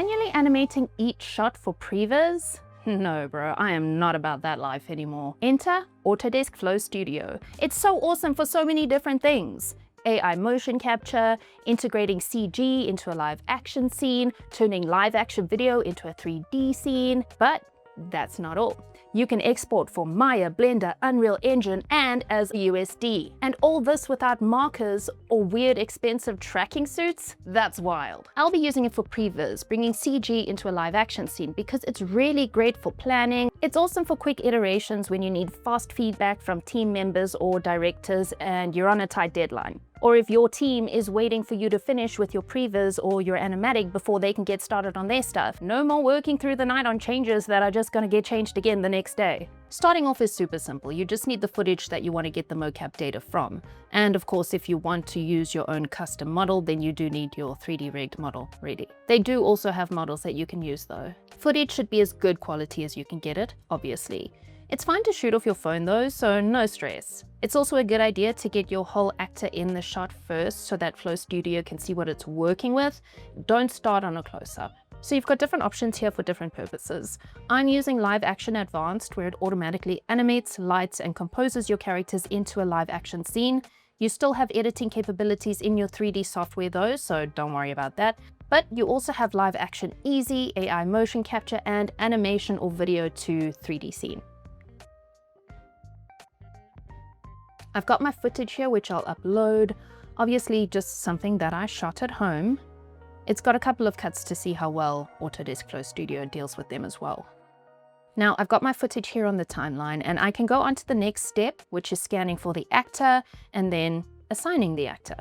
Manually animating each shot for Previs? No bro, I am not about that life anymore. Enter Autodesk Flow Studio. It's so awesome for so many different things. AI motion capture, integrating CG into a live action scene, turning live action video into a 3D scene. But that's not all. You can export for Maya, Blender, Unreal Engine, and as USD. And all this without markers or weird expensive tracking suits? That's wild. I'll be using it for Previs, bringing CG into a live action scene because it's really great for planning. It's awesome for quick iterations when you need fast feedback from team members or directors and you're on a tight deadline. Or if your team is waiting for you to finish with your Previs or your animatic before they can get started on their stuff. No more working through the night on changes that are just going to get changed again the next day. Starting off is super simple. You just need the footage that you want to get the mocap data from. And of course, if you want to use your own custom model, then you do need your 3D rigged model ready. They do also have models that you can use though. Footage should be as good quality as you can get it, obviously. It's fine to shoot off your phone though, so no stress. It's also a good idea to get your whole actor in the shot first so that Flow Studio can see what it's working with. Don't start on a close-up. So you've got different options here for different purposes. I'm using Live Action Advanced, where it automatically animates, lights, and composes your characters into a live action scene. You still have editing capabilities in your 3D software though, so don't worry about that. But you also have Live Action Easy, AI motion capture, and animation or video to 3D scene. I've got my footage here, which I'll upload. Obviously, just something that I shot at home. It's got a couple of cuts to see how well Autodesk Flow Studio deals with them as well. Now, I've got my footage here on the timeline, and I can go on to the next step, which is scanning for the actor and then assigning the actor.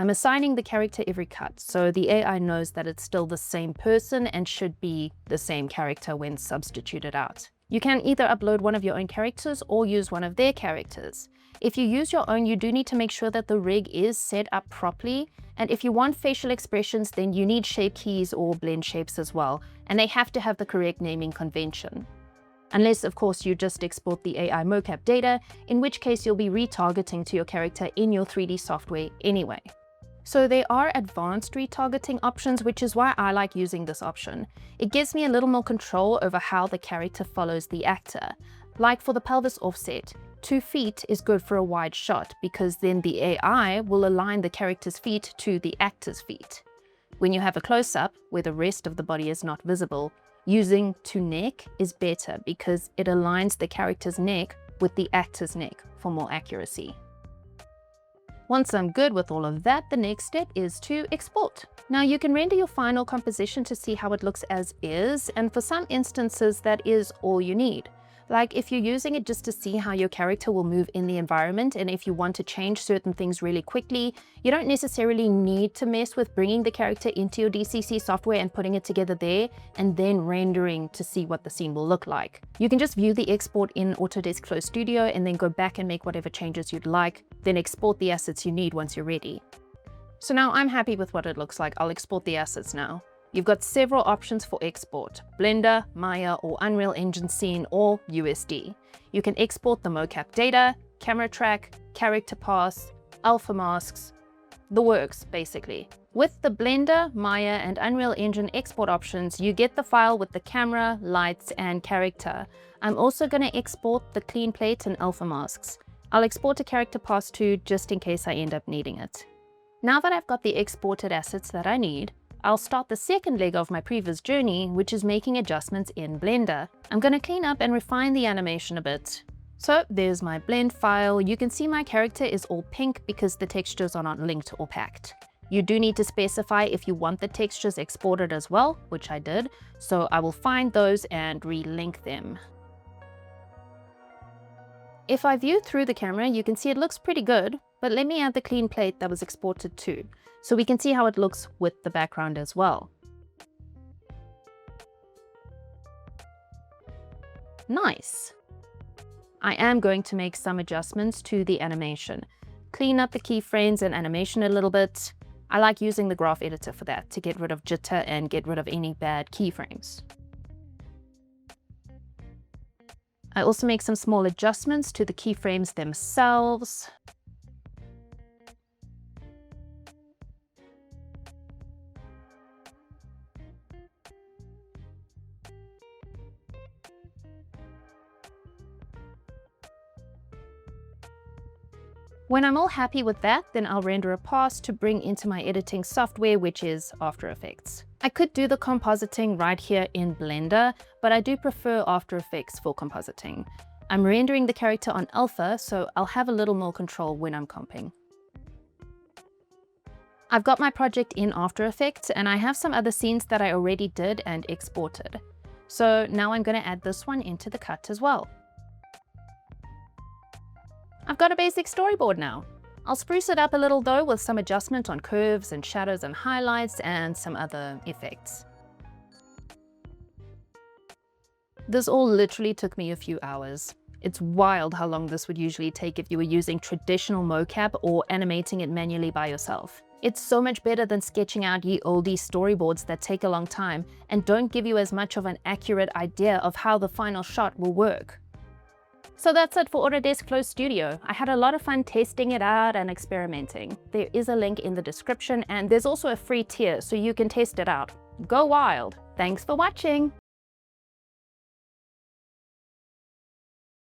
I'm assigning the character every cut, so the AI knows that it's still the same person and should be the same character when substituted out. You can either upload one of your own characters or use one of their characters. If you use your own, you do need to make sure that the rig is set up properly. And if you want facial expressions, then you need shape keys or blend shapes as well. And they have to have the correct naming convention. Unless, of course, you just export the AI mocap data, in which case you'll be retargeting to your character in your 3D software anyway. So there are advanced retargeting options, which is why I like using this option. It gives me a little more control over how the character follows the actor. Like for the pelvis offset, 2 feet is good for a wide shot because then the AI will align the character's feet to the actor's feet. When you have a close-up where the rest of the body is not visible, using to neck is better because it aligns the character's neck with the actor's neck for more accuracy. Once I'm good with all of that, the next step is to export. Now you can render your final composition to see how it looks as is, and for some instances that is all you need. Like if you're using it just to see how your character will move in the environment, and if you want to change certain things really quickly, you don't necessarily need to mess with bringing the character into your DCC software and putting it together there, and then rendering to see what the scene will look like. You can just view the export in Autodesk Flow Studio and then go back and make whatever changes you'd like, then export the assets you need once you're ready. So now I'm happy with what it looks like. I'll export the assets now. You've got several options for export: Blender, Maya, or Unreal Engine scene, or USD. You can export the mocap data, camera track, character paths, alpha masks, the works basically. With the Blender, Maya, and Unreal Engine export options, you get the file with the camera, lights, and character. I'm also going to export the clean plate and alpha masks. I'll export a character path too, just in case I end up needing it. Now that I've got the exported assets that I need, I'll start the second leg of my Previs journey, which is making adjustments in Blender. I'm going to clean up and refine the animation a bit. So there's my blend file. You can see my character is all pink because the textures are not linked or packed. You do need to specify if you want the textures exported as well, which I did. So I will find those and relink them. If I view through the camera, you can see it looks pretty good, but let me add the clean plate that was exported too, so we can see how it looks with the background as well. Nice. I am going to make some adjustments to the animation. Clean up the keyframes and animation a little bit. I like using the graph editor for that, to get rid of jitter and get rid of any bad keyframes. I also make some small adjustments to the keyframes themselves. When I'm all happy with that, then I'll render a pass to bring into my editing software, which is After Effects. I could do the compositing right here in Blender, but I do prefer After Effects for compositing. I'm rendering the character on alpha, so I'll have a little more control when I'm comping. I've got my project in After Effects, and I have some other scenes that I already did and exported. So now I'm going to add this one into the cut as well. I've got a basic storyboard now. I'll spruce it up a little though with some adjustment on curves and shadows and highlights and some other effects. This all literally took me a few hours. It's wild how long this would usually take if you were using traditional mocap or animating it manually by yourself. It's so much better than sketching out ye olde storyboards that take a long time and don't give you as much of an accurate idea of how the final shot will work. So that's it for Autodesk Flow Studio. I had a lot of fun testing it out and experimenting. There is a link in the description, and there's also a free tier so you can test it out. Go wild! Thanks for watching!